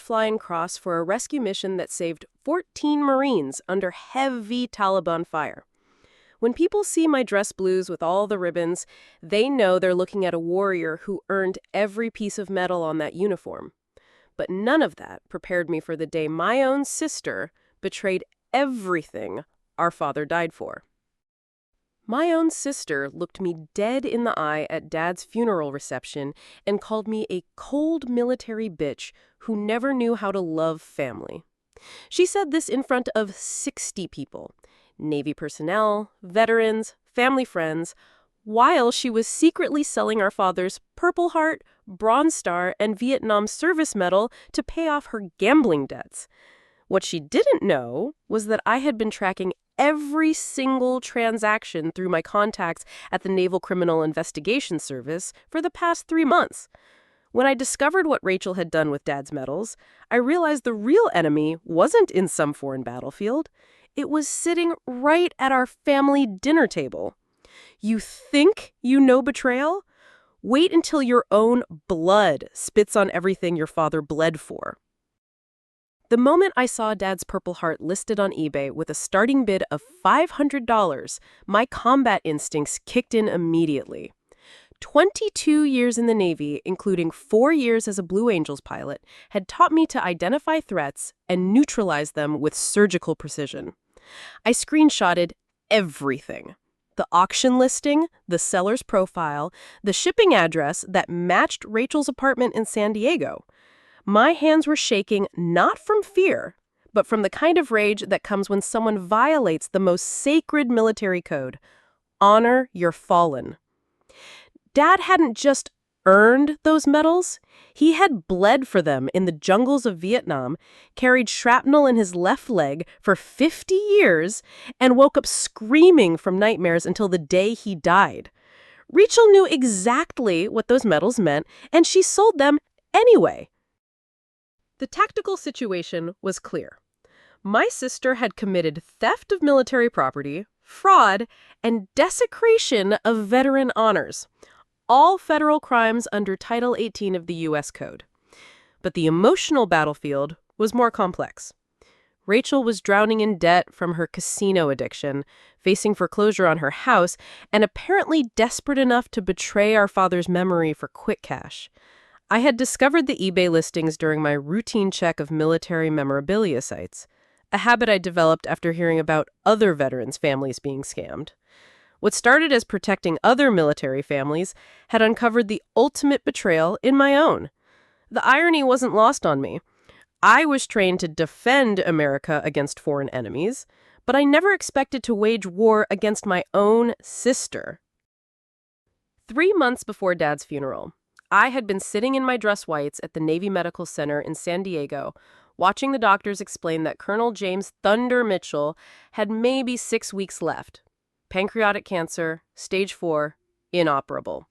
flying cross for a rescue mission that saved 14 Marines under heavy Taliban fire. When people see my dress blues with all the ribbons, they know they're looking at a warrior who earned every piece of metal on that uniform. But none of that prepared me for the day my own sister betrayed everything our father died for. My own sister looked me dead in the eye at Dad's funeral reception and called me a cold military bitch who never knew how to love family. She said this in front of 60 people, Navy personnel, veterans, family friends, while she was secretly selling our father's Purple Heart, Bronze Star, and Vietnam Service Medal to pay off her gambling debts. What she didn't know was that I had been tracking every single transaction through my contacts at the Naval Criminal Investigation Service for the past 3 months. When I discovered what Rachel had done with Dad's medals, I realized the real enemy wasn't in some foreign battlefield. It was sitting right at our family dinner table. You think you know betrayal? Wait until your own blood spits on everything your father bled for. The moment I saw Dad's Purple Heart listed on eBay with a starting bid of $500, my combat instincts kicked in immediately. 22 years in the Navy, including 4 years as a Blue Angels pilot, had taught me to identify threats and neutralize them with surgical precision. I screenshotted everything. The auction listing, the seller's profile, the shipping address that matched Rachel's apartment in San Diego. My hands were shaking not from fear, but from the kind of rage that comes when someone violates the most sacred military code. Honor your fallen. Dad hadn't just earned those medals. He had bled for them in the jungles of Vietnam, carried shrapnel in his left leg for 50 years, and woke up screaming from nightmares until the day he died. Rachel knew exactly what those medals meant, and she sold them anyway. The tactical situation was clear. My sister had committed theft of military property, fraud, and desecration of veteran honors, all federal crimes under Title 18 of the U.S. Code. But the emotional battlefield was more complex. Rachel was drowning in debt from her casino addiction, facing foreclosure on her house, and apparently desperate enough to betray our father's memory for quick cash. I had discovered the eBay listings during my routine check of military memorabilia sites, a habit I developed after hearing about other veterans' families being scammed. What started as protecting other military families had uncovered the ultimate betrayal in my own. The irony wasn't lost on me. I was trained to defend America against foreign enemies, but I never expected to wage war against my own sister. 3 months before Dad's funeral, I had been sitting in my dress whites at the Navy Medical Center in San Diego, watching the doctors explain that Colonel James Thunder Mitchell had maybe 6 weeks left. Pancreatic cancer, stage 4, inoperable.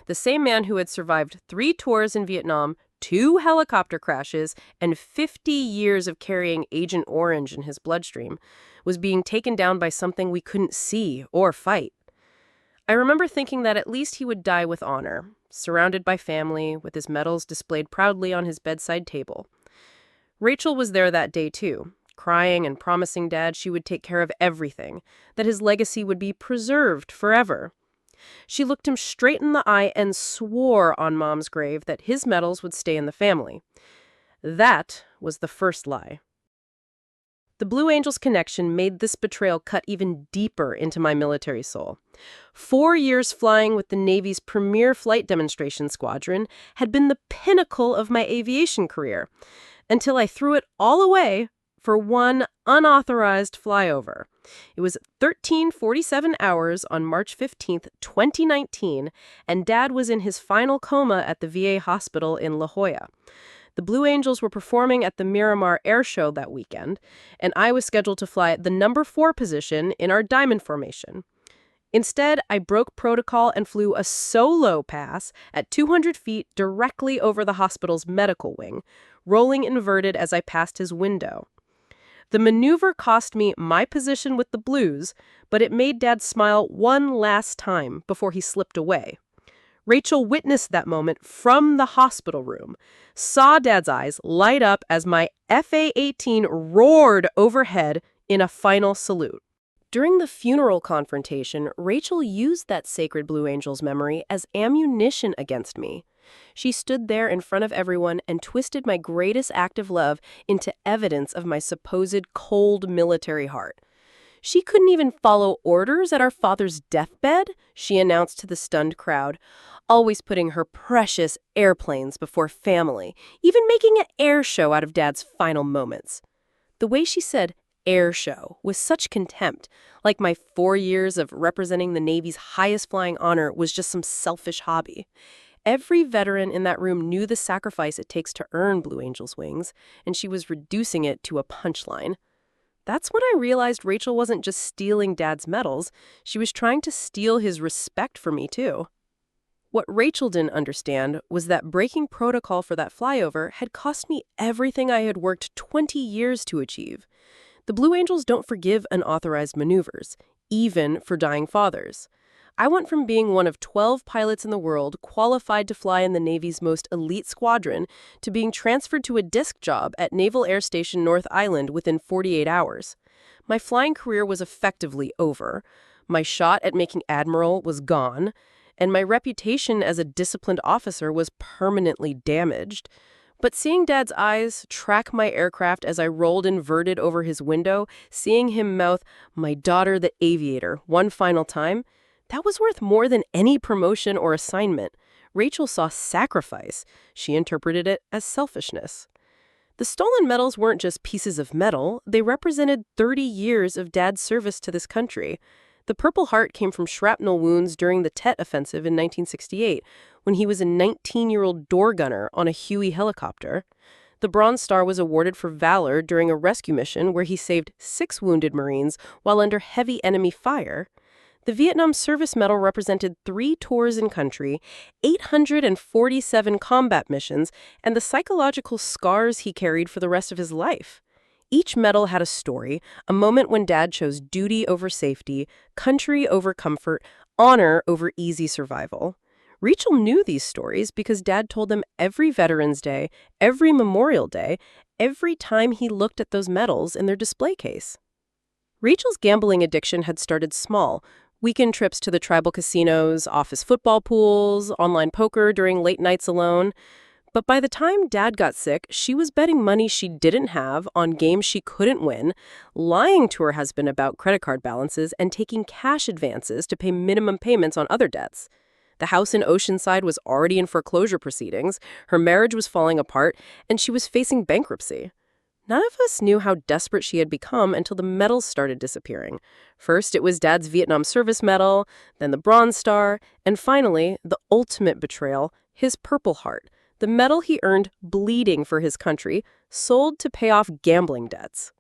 The same man who had survived 3 tours in Vietnam, 2 helicopter crashes, and 50 years of carrying Agent Orange in his bloodstream was being taken down by something we couldn't see or fight. I remember thinking that at least he would die with honor, surrounded by family, with his medals displayed proudly on his bedside table. Rachel was there that day too, crying and promising Dad she would take care of everything, that his legacy would be preserved forever. She looked him straight in the eye and swore on Mom's grave that his medals would stay in the family. That was the first lie. The Blue Angels connection made this betrayal cut even deeper into my military soul. 4 years flying with the Navy's premier flight demonstration squadron had been the pinnacle of my aviation career, until I threw it all away for one unauthorized flyover. It was 13:47 hours on March 15th, 2019, and Dad was in his final coma at the VA hospital in La Jolla. The Blue Angels were performing at the Miramar Air Show that weekend, and I was scheduled to fly the number 4 position in our diamond formation. Instead, I broke protocol and flew a solo pass at 200 feet directly over the hospital's medical wing, rolling inverted as I passed his window. The maneuver cost me my position with the Blues, but it made Dad smile one last time before he slipped away. Rachel witnessed that moment from the hospital room, saw Dad's eyes light up as my FA-18 roared overhead in a final salute. During the funeral confrontation, Rachel used that sacred Blue Angel's memory as ammunition against me. She stood there in front of everyone and twisted my greatest act of love into evidence of my supposed cold military heart. She couldn't even follow orders at our father's deathbed, she announced to the stunned crowd, always putting her precious airplanes before family, even making an air show out of Dad's final moments. The way she said air show with such contempt, like my 4 years of representing the Navy's highest flying honor was just some selfish hobby. Every veteran in that room knew the sacrifice it takes to earn Blue Angel's wings, and she was reducing it to a punchline. That's when I realized Rachel wasn't just stealing Dad's medals, she was trying to steal his respect for me, too. What Rachel didn't understand was that breaking protocol for that flyover had cost me everything I had worked 20 years to achieve. The Blue Angels don't forgive unauthorized maneuvers, even for dying fathers. I went from being one of 12 pilots in the world qualified to fly in the Navy's most elite squadron to being transferred to a disc job at Naval Air Station North Island within 48 hours. My flying career was effectively over. My shot at making admiral was gone, and my reputation as a disciplined officer was permanently damaged. But seeing Dad's eyes track my aircraft as I rolled inverted over his window, seeing him mouth, "My daughter, the aviator," one final time, that was worth more than any promotion or assignment. Rachel saw sacrifice. She interpreted it as selfishness. The stolen medals weren't just pieces of metal. They represented 30 years of Dad's service to this country. The Purple Heart came from shrapnel wounds during the Tet Offensive in 1968, when he was a 19-year-old door gunner on a Huey helicopter. The Bronze Star was awarded for valor during a rescue mission where he saved 6 wounded Marines while under heavy enemy fire. The Vietnam Service Medal represented 3 tours in country, 847 combat missions, and the psychological scars he carried for the rest of his life. Each medal had a story, a moment when Dad chose duty over safety, country over comfort, honor over easy survival. Rachel knew these stories because Dad told them every Veterans Day, every Memorial Day, every time he looked at those medals in their display case. Rachel's gambling addiction had started small. Weekend trips to the tribal casinos, office football pools, online poker during late nights alone. But by the time Dad got sick, she was betting money she didn't have on games she couldn't win, lying to her husband about credit card balances, and taking cash advances to pay minimum payments on other debts. The house in Oceanside was already in foreclosure proceedings, her marriage was falling apart, and she was facing bankruptcy. None of us knew how desperate she had become until the medals started disappearing. First, it was Dad's Vietnam Service Medal, then the Bronze Star, and finally, the ultimate betrayal, his Purple Heart, the medal he earned bleeding for his country, sold to pay off gambling debts.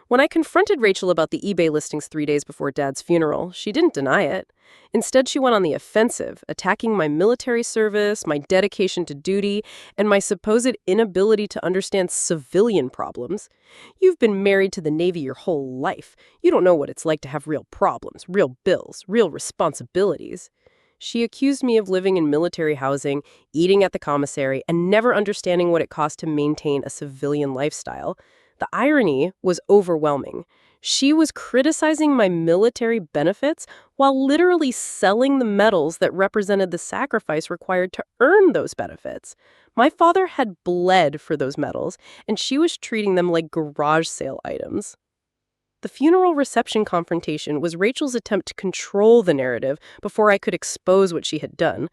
When I confronted Rachel about the eBay listings 3 days before Dad's funeral, she didn't deny it. Instead, she went on the offensive, attacking my military service, my dedication to duty, and my supposed inability to understand civilian problems. You've been married to the Navy your whole life. You don't know what it's like to have real problems, real bills, real responsibilities. She accused me of living in military housing, eating at the commissary, and never understanding what it cost to maintain a civilian lifestyle. The irony was overwhelming. She was criticizing my military benefits while literally selling the medals that represented the sacrifice required to earn those benefits. My father had bled for those medals, and she was treating them like garage sale items. The funeral reception confrontation was Rachel's attempt to control the narrative before I could expose what she had done.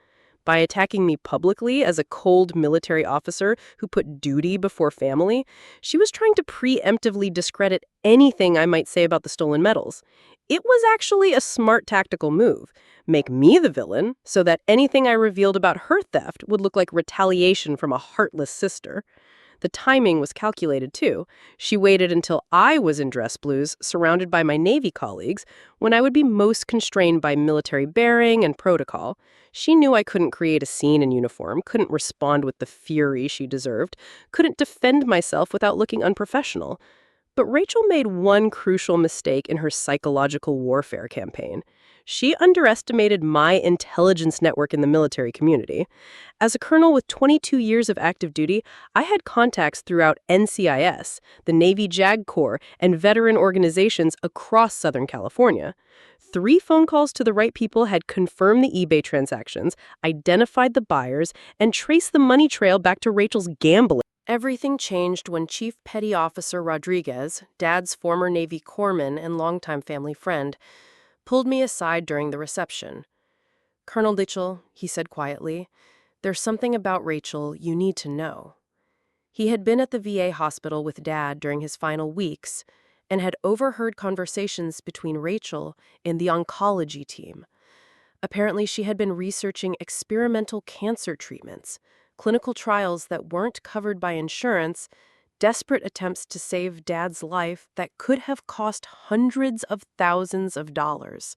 By attacking me publicly as a cold military officer who put duty before family, she was trying to preemptively discredit anything I might say about the stolen medals. It was actually a smart tactical move. Make me the villain so that anything I revealed about her theft would look like retaliation from a heartless sister. The timing was calculated, too. She waited until I was in dress blues, surrounded by my Navy colleagues, when I would be most constrained by military bearing and protocol. She knew I couldn't create a scene in uniform, couldn't respond with the fury she deserved, couldn't defend myself without looking unprofessional. But Rachel made one crucial mistake in her psychological warfare campaign. She underestimated my intelligence network in the military community. As a colonel with 22 years of active duty, I had contacts throughout NCIS, the Navy JAG Corps, and veteran organizations across Southern California. 3 phone calls to the right people had confirmed the eBay transactions, identified the buyers, and traced the money trail back to Rachel's gambling. Everything changed when Chief Petty Officer Rodriguez, Dad's former Navy corpsman and longtime family friend, pulled me aside during the reception. "Colonel Ditchell," he said quietly, "there's something about Rachel you need to know." He had been at the VA hospital with Dad during his final weeks and had overheard conversations between Rachel and the oncology team. Apparently, she had been researching experimental cancer treatments, clinical trials that weren't covered by insurance, desperate attempts to save Dad's life that could have cost hundreds of thousands of dollars.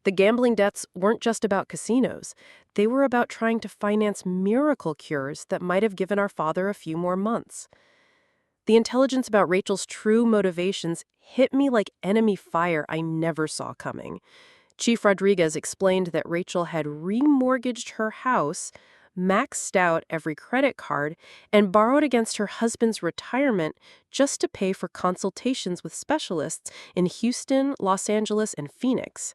The gambling debts weren't just about casinos. They were about trying to finance miracle cures that might have given our father a few more months. The intelligence about Rachel's true motivations hit me like enemy fire I never saw coming. Chief Rodriguez explained that Rachel had remortgaged her house, maxed out every credit card, and borrowed against her husband's retirement just to pay for consultations with specialists in Houston, Los Angeles, and Phoenix.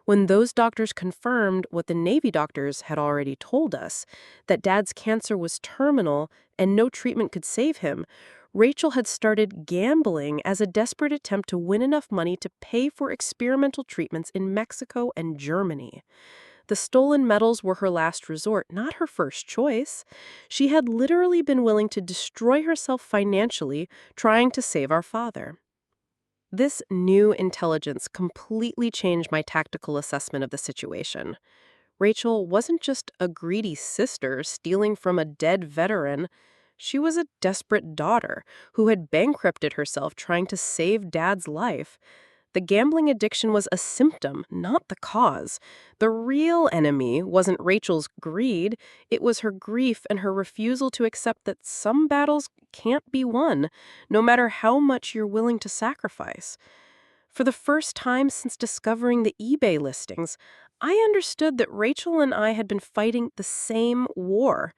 When those doctors confirmed what the Navy doctors had already told us, that Dad's cancer was terminal and no treatment could save him, Rachel had started gambling as a desperate attempt to win enough money to pay for experimental treatments in Mexico and Germany. The stolen metals were her last resort, not her first choice. She had literally been willing to destroy herself financially, trying to save our father. This new intelligence completely changed my tactical assessment of the situation. Rachel wasn't just a greedy sister stealing from a dead veteran. She was a desperate daughter who had bankrupted herself trying to save Dad's life. The gambling addiction was a symptom, not the cause. The real enemy wasn't Rachel's greed, it was her grief and her refusal to accept that some battles can't be won, no matter how much you're willing to sacrifice. For the first time since discovering the eBay listings, I understood that Rachel and I had been fighting the same war.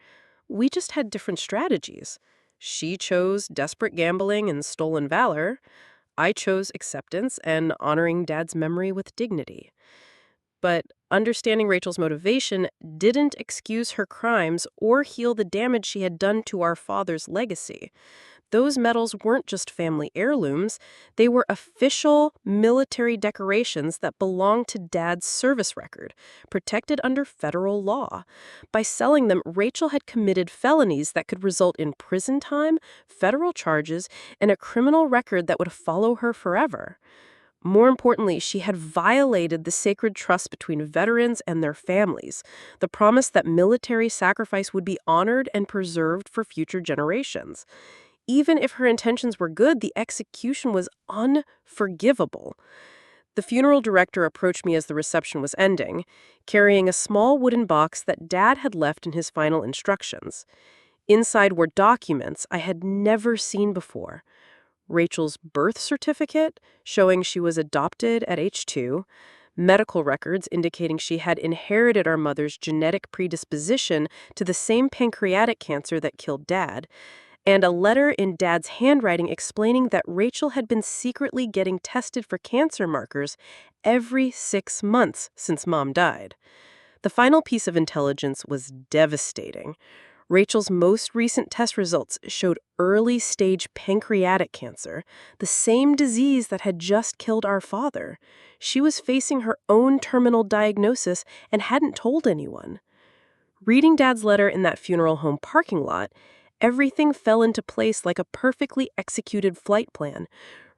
We just had different strategies. She chose desperate gambling and stolen valor. I chose acceptance and honoring Dad's memory with dignity. But understanding Rachel's motivation didn't excuse her crimes or heal the damage she had done to our father's legacy. Those medals weren't just family heirlooms, they were official military decorations that belonged to Dad's service record, protected under federal law. By selling them, Rachel had committed felonies that could result in prison time, federal charges, and a criminal record that would follow her forever. More importantly, she had violated the sacred trust between veterans and their families, the promise that military sacrifice would be honored and preserved for future generations. Even if her intentions were good, the execution was unforgivable. The funeral director approached me as the reception was ending, carrying a small wooden box that Dad had left in his final instructions. Inside were documents I had never seen before. Rachel's birth certificate, showing she was adopted at age 2, medical records indicating she had inherited our mother's genetic predisposition to the same pancreatic cancer that killed Dad, and a letter in Dad's handwriting explaining that Rachel had been secretly getting tested for cancer markers every 6 months since Mom died. The final piece of intelligence was devastating. Rachel's most recent test results showed early-stage pancreatic cancer, the same disease that had just killed our father. She was facing her own terminal diagnosis and hadn't told anyone. Reading Dad's letter in that funeral home parking lot, everything fell into place like a perfectly executed flight plan.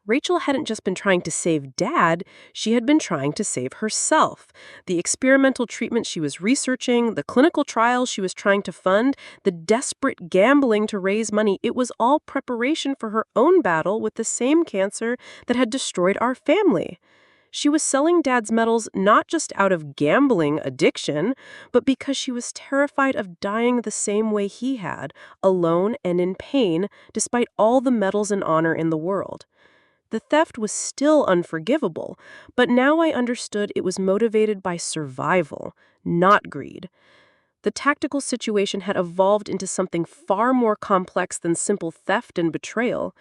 Rachel hadn't just been trying to save Dad, she had been trying to save herself. The experimental treatment she was researching, the clinical trials she was trying to fund, the desperate gambling to raise money, it was all preparation for her own battle with the same cancer that had destroyed our family. She was selling Dad's medals not just out of gambling addiction, but because she was terrified of dying the same way he had, alone and in pain, despite all the medals and honor in the world. The theft was still unforgivable, but now I understood it was motivated by survival, not greed. The tactical situation had evolved into something far more complex than simple theft and betrayal.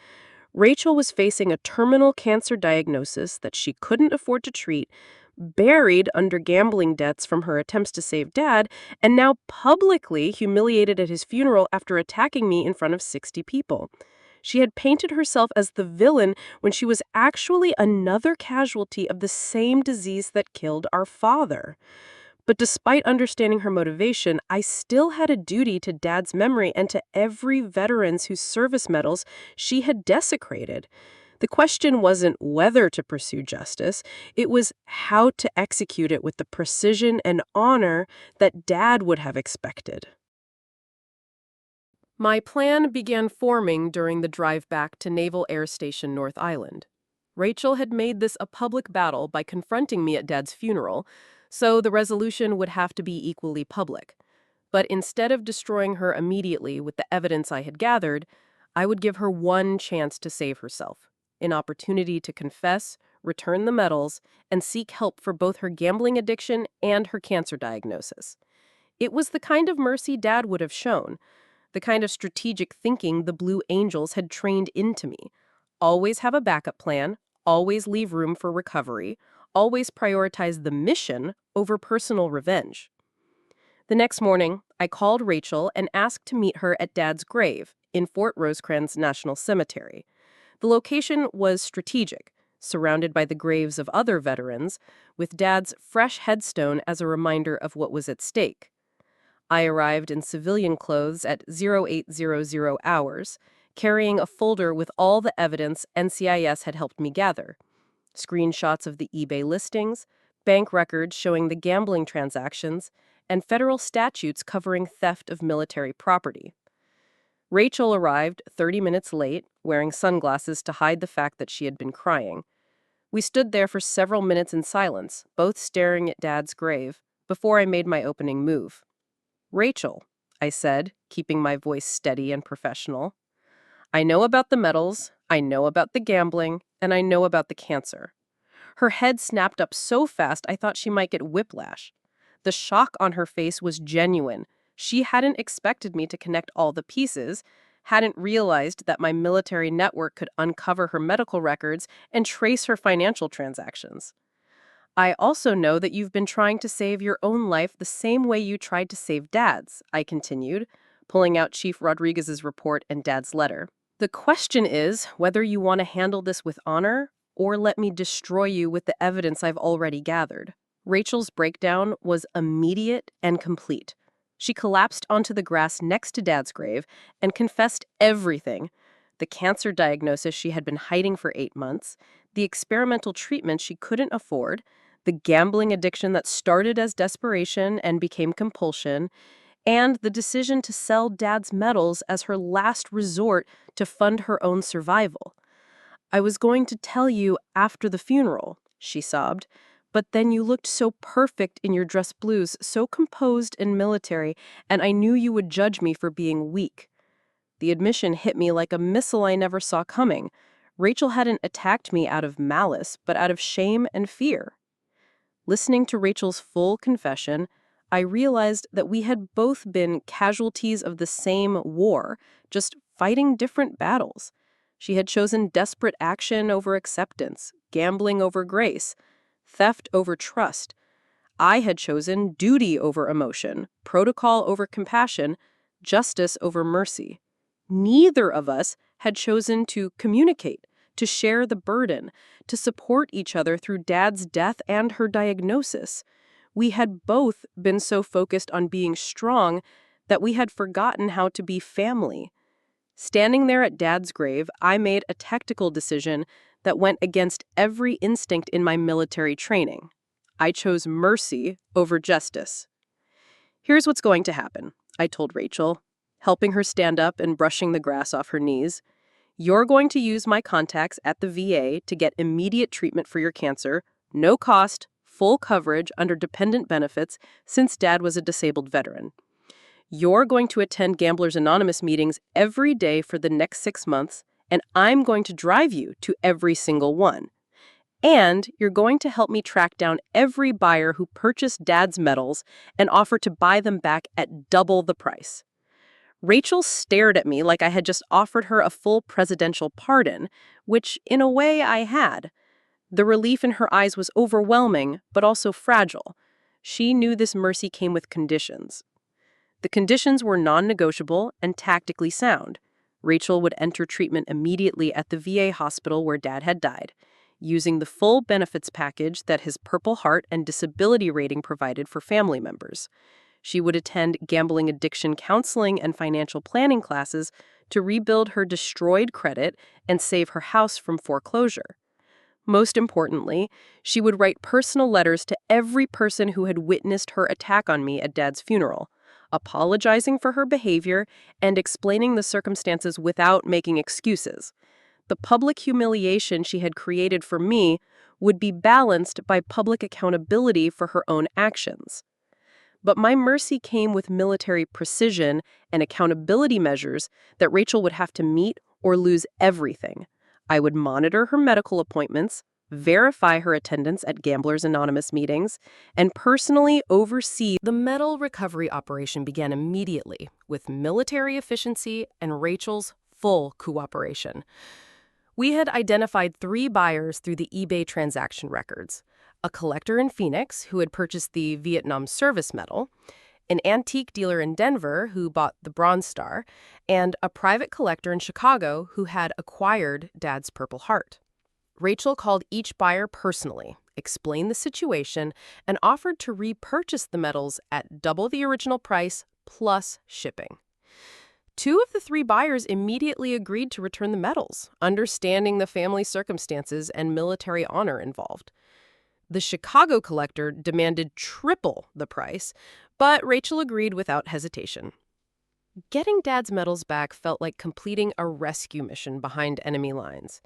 Rachel was facing a terminal cancer diagnosis that she couldn't afford to treat, buried under gambling debts from her attempts to save Dad, and now publicly humiliated at his funeral after attacking me in front of 60 people. She had painted herself as the villain when she was actually another casualty of the same disease that killed our father. But despite understanding her motivation, I still had a duty to Dad's memory and to every veterans whose service medals she had desecrated. The question wasn't whether to pursue justice, it was how to execute it with the precision and honor that Dad would have expected. My plan began forming during the drive back to Naval Air Station North Island. Rachel had made this a public battle by confronting me at Dad's funeral, so the resolution would have to be equally public. But instead of destroying her immediately with the evidence I had gathered, I would give her one chance to save herself, an opportunity to confess, return the medals, and seek help for both her gambling addiction and her cancer diagnosis. It was the kind of mercy Dad would have shown, the kind of strategic thinking the Blue Angels had trained into me. Always have a backup plan, always leave room for recovery, always prioritize the mission over personal revenge. The next morning, I called Rachel and asked to meet her at Dad's grave in Fort Rosecrans National Cemetery. The location was strategic, surrounded by the graves of other veterans, with Dad's fresh headstone as a reminder of what was at stake. I arrived in civilian clothes at 0800 hours, carrying a folder with all the evidence NCIS had helped me gather. Screenshots of the eBay listings, bank records showing the gambling transactions, and federal statutes covering theft of military property. Rachel arrived 30 minutes late, wearing sunglasses to hide the fact that she had been crying. We stood there for several minutes in silence, both staring at Dad's grave, before I made my opening move. "Rachel," I said, keeping my voice steady and professional. "I know about the medals, I know about the gambling, and I know about the cancer." Her head snapped up so fast I thought she might get whiplash. The shock on her face was genuine. She hadn't expected me to connect all the pieces, hadn't realized that my military network could uncover her medical records and trace her financial transactions. "I also know that you've been trying to save your own life the same way you tried to save Dad's," I continued, pulling out Chief Rodriguez's report and Dad's letter. "The question is whether you want to handle this with honor or let me destroy you with the evidence I've already gathered." Rachel's breakdown was immediate and complete. She collapsed onto the grass next to Dad's grave and confessed everything: the cancer diagnosis she had been hiding for 8 months, the experimental treatment she couldn't afford, the gambling addiction that started as desperation and became compulsion, and the decision to sell Dad's medals as her last resort to fund her own survival. "I was going to tell you after the funeral," she sobbed, "but then you looked so perfect in your dress blues, so composed and military, and I knew you would judge me for being weak." The admission hit me like a missile I never saw coming. Rachel hadn't attacked me out of malice, but out of shame and fear. Listening to Rachel's full confession, I realized that we had both been casualties of the same war, just fighting different battles. She had chosen desperate action over acceptance, gambling over grace, theft over trust. I had chosen duty over emotion, protocol over compassion, justice over mercy. Neither of us had chosen to communicate, to share the burden, to support each other through Dad's death and her diagnosis. We had both been so focused on being strong that we had forgotten how to be family. Standing there at Dad's grave, I made a tactical decision that went against every instinct in my military training. I chose mercy over justice. "Here's what's going to happen," I told Rachel, helping her stand up and brushing the grass off her knees. "You're going to use my contacts at the VA to get immediate treatment for your cancer, no cost, full coverage under dependent benefits since Dad was a disabled veteran. You're going to attend Gamblers Anonymous meetings every day for the next 6 months and I'm going to drive you to every single one. And you're going to help me track down every buyer who purchased Dad's medals and offer to buy them back at double the price. Rachel stared at me like I had just offered her a full presidential pardon, which, in a way, I had. The relief in her eyes was overwhelming, but also fragile. She knew this mercy came with conditions. The conditions were non-negotiable and tactically sound. Rachel would enter treatment immediately at the VA hospital where Dad had died, using the full benefits package that his Purple Heart and disability rating provided for family members. She would attend gambling addiction counseling and financial planning classes to rebuild her destroyed credit and save her house from foreclosure. Most importantly, she would write personal letters to every person who had witnessed her attack on me at Dad's funeral, apologizing for her behavior and explaining the circumstances without making excuses. The public humiliation she had created for me would be balanced by public accountability for her own actions. But my mercy came with military precision and accountability measures that Rachel would have to meet or lose everything. I would monitor her medical appointments, verify her attendance at Gamblers Anonymous meetings, and personally oversee. The medal recovery operation began immediately with military efficiency and Rachel's full cooperation. We had identified 3 buyers through the eBay transaction records: a collector in Phoenix who had purchased the Vietnam Service Medal, an antique dealer in Denver who bought the Bronze Star, and a private collector in Chicago who had acquired Dad's Purple Heart. Rachel called each buyer personally, explained the situation, and offered to repurchase the medals at double the original price plus shipping. 2 of the 3 buyers immediately agreed to return the medals, understanding the family circumstances and military honor involved. The Chicago collector demanded triple the price, but Rachel agreed without hesitation. Getting Dad's medals back felt like completing a rescue mission behind enemy lines.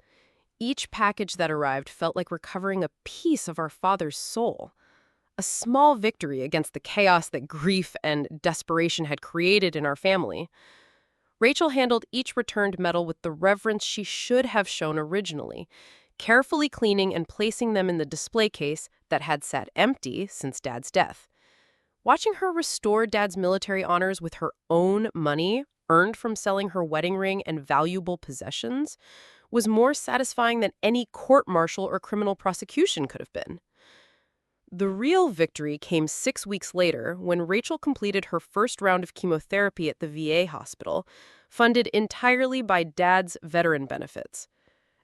Each package that arrived felt like recovering a piece of our father's soul. A small victory against the chaos that grief and desperation had created in our family. Rachel handled each returned medal with the reverence she should have shown originally, carefully cleaning and placing them in the display case that had sat empty since Dad's death. Watching her restore Dad's military honors with her own money, earned from selling her wedding ring and valuable possessions, was more satisfying than any court-martial or criminal prosecution could have been. The real victory came 6 weeks later when Rachel completed her first round of chemotherapy at the VA hospital, funded entirely by Dad's veteran benefits.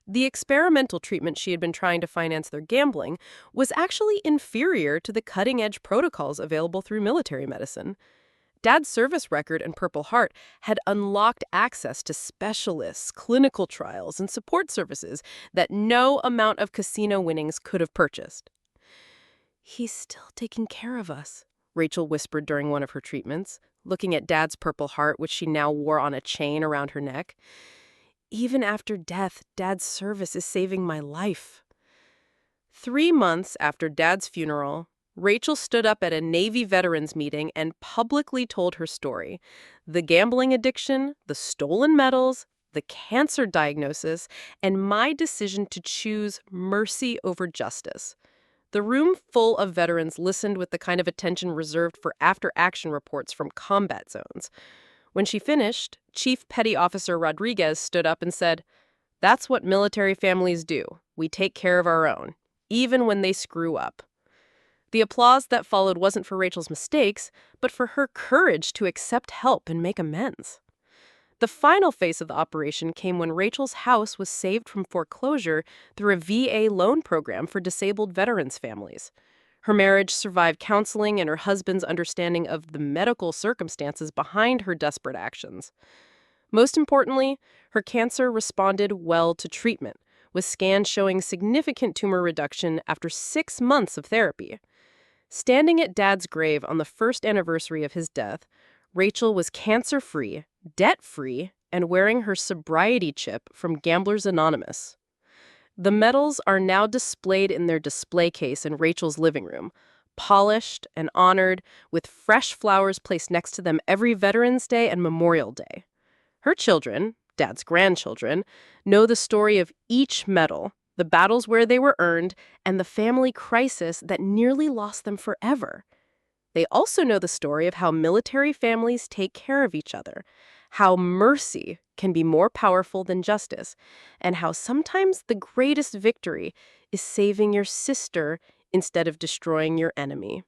The experimental treatment she had been trying to finance their gambling was actually inferior to the cutting-edge protocols available through military medicine. Dad's service record and Purple Heart had unlocked access to specialists, clinical trials, and support services that no amount of casino winnings could have purchased. "He's still taking care of us," Rachel whispered during one of her treatments, looking at Dad's Purple Heart, which she now wore on a chain around her neck. "Even after death, Dad's service is saving my life." 3 months after Dad's funeral, Rachel stood up at a Navy veterans meeting and publicly told her story. The gambling addiction, the stolen medals, the cancer diagnosis, and my decision to choose mercy over justice. The room full of veterans listened with the kind of attention reserved for after-action reports from combat zones. When she finished, Chief Petty Officer Rodriguez stood up and said, "That's what military families do. We take care of our own, even when they screw up." The applause that followed wasn't for Rachel's mistakes, but for her courage to accept help and make amends. The final phase of the operation came when Rachel's house was saved from foreclosure through a VA loan program for disabled veterans' families. Her marriage survived counseling and her husband's understanding of the medical circumstances behind her desperate actions. Most importantly, her cancer responded well to treatment, with scans showing significant tumor reduction after 6 months of therapy. Standing at Dad's grave on the first anniversary of his death, Rachel was cancer-free, debt-free, and wearing her sobriety chip from Gamblers Anonymous. The medals are now displayed in their display case in Rachel's living room, polished and honored, with fresh flowers placed next to them every Veterans Day and Memorial Day. Her children, Dad's grandchildren, know the story of each medal, the battles where they were earned, and the family crisis that nearly lost them forever. They also know the story of how military families take care of each other, how mercy can be more powerful than justice, and how sometimes the greatest victory is saving your sister instead of destroying your enemy.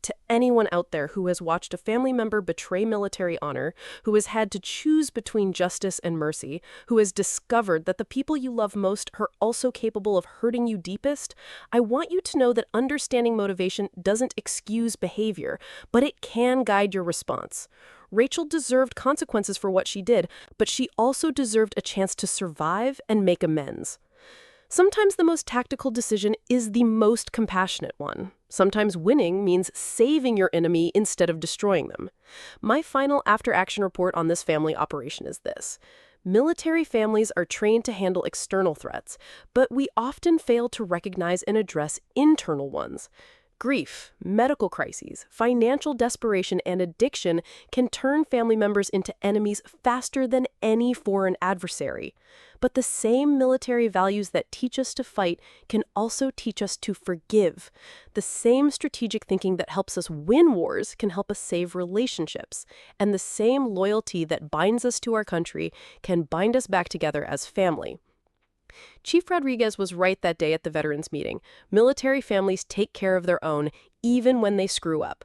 To anyone out there who has watched a family member betray military honor, who has had to choose between justice and mercy, who has discovered that the people you love most are also capable of hurting you deepest, I want you to know that understanding motivation doesn't excuse behavior, but it can guide your response. Rachel deserved consequences for what she did, but she also deserved a chance to survive and make amends. Sometimes the most tactical decision is the most compassionate one. Sometimes winning means saving your enemy instead of destroying them. My final after-action report on this family operation is this. Military families are trained to handle external threats, but we often fail to recognize and address internal ones. Grief, medical crises, financial desperation, and addiction can turn family members into enemies faster than any foreign adversary. But the same military values that teach us to fight can also teach us to forgive. The same strategic thinking that helps us win wars can help us save relationships. And the same loyalty that binds us to our country can bind us back together as family. Chief Rodriguez was right that day at the veterans meeting. Military families take care of their own, even when they screw up.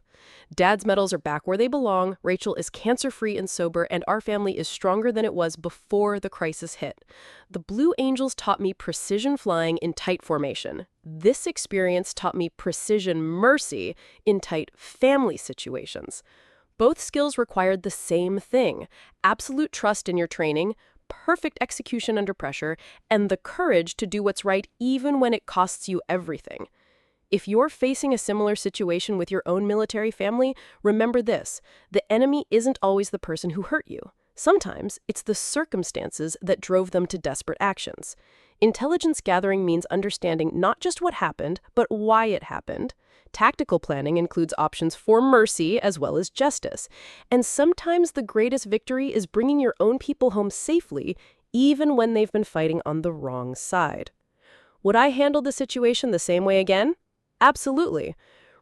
Dad's medals are back where they belong, Rachel is cancer-free and sober, and our family is stronger than it was before the crisis hit. The Blue Angels taught me precision flying in tight formation. This experience taught me precision mercy in tight family situations. Both skills required the same thing: absolute trust in your training, perfect execution under pressure, and the courage to do what's right even when it costs you everything. If you're facing a similar situation with your own military family, remember this: the enemy isn't always the person who hurt you. Sometimes it's the circumstances that drove them to desperate actions. Intelligence gathering means understanding not just what happened, but why it happened. Tactical planning includes options for mercy as well as justice. And sometimes the greatest victory is bringing your own people home safely, even when they've been fighting on the wrong side. Would I handle the situation the same way again? Absolutely.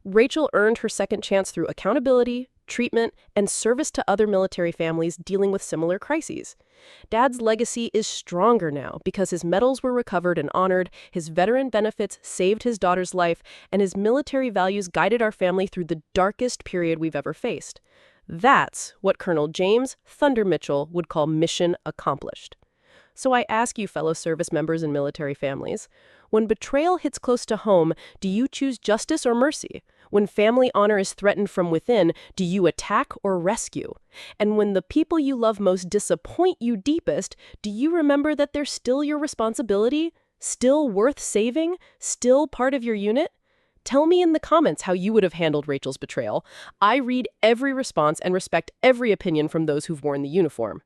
Rachel earned her second chance through accountability, treatment, and service to other military families dealing with similar crises. Dad's legacy is stronger now because his medals were recovered and honored, his veteran benefits saved his daughter's life, and his military values guided our family through the darkest period we've ever faced. That's what Colonel James Thunder Mitchell would call mission accomplished. So I ask you, fellow service members and military families, when betrayal hits close to home, do you choose justice or mercy? When family honor is threatened from within, do you attack or rescue? And when the people you love most disappoint you deepest, do you remember that they're still your responsibility, still worth saving, still part of your unit? Tell me in the comments how you would have handled Rachel's betrayal. I read every response and respect every opinion from those who've worn the uniform.